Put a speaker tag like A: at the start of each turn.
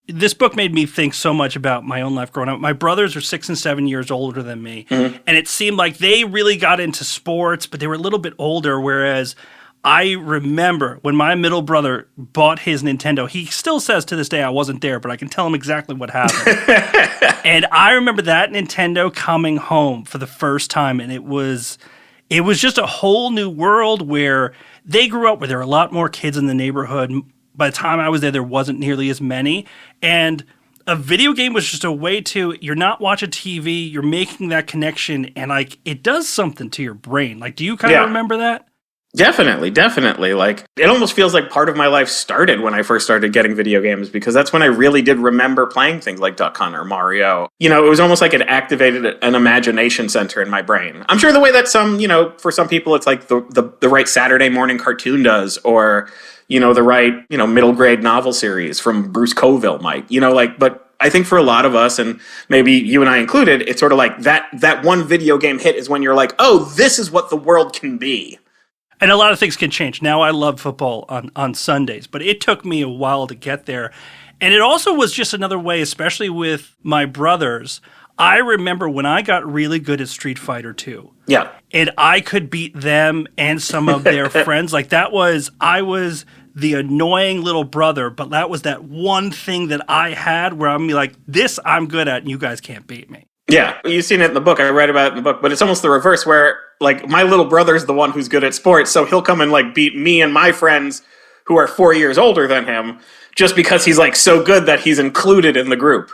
A: This book made me think so much about my own life growing up. My brothers are 6 and 7 years older than me, and it seemed like they really got into sports, but they were a little bit older, whereas I remember when my middle brother bought his Nintendo, he still says to this day, I wasn't there, but I can tell him exactly what happened. And I remember that Nintendo coming home for the first time, and it was just a whole new world where they grew up where there were a lot more kids in the neighborhood. By the time I was there wasn't nearly as many. And a video game was just a way to, you're not watching TV, you're making that connection, and like it does something to your brain. Like, do you kind of remember that?
B: Definitely. Like, it almost feels like part of my life started when I first started getting video games, because that's when I really did remember playing things like Duck Hunt or Mario. You know, it was almost like it activated an imagination center in my brain. I'm sure the way that some, you know, for some people it's like the right Saturday morning cartoon does, or, you know, the right, you know, middle grade novel series from Bruce Coville might, you know, like, but I think for a lot of us, and maybe you and I included, it's sort of like that one video game hit is when you're like, oh, this is what the world can be.
A: And a lot of things can change. Now I love football on Sundays, but it took me a while to get there. And it also was just another way, especially with my brothers. I remember when I got really good at Street Fighter 2.
B: Yeah.
A: And I could beat them and some of their friends. Like I was the annoying little brother, but that was that one thing that I had where I'm like, this I'm good at and you guys can't beat me.
B: Yeah, you've seen it in the book. I read about it in the book, but it's almost the reverse where, like, my little brother's the one who's good at sports, so he'll come and, like, beat me and my friends who are 4 years older than him just because he's, like, so good that he's included in the group.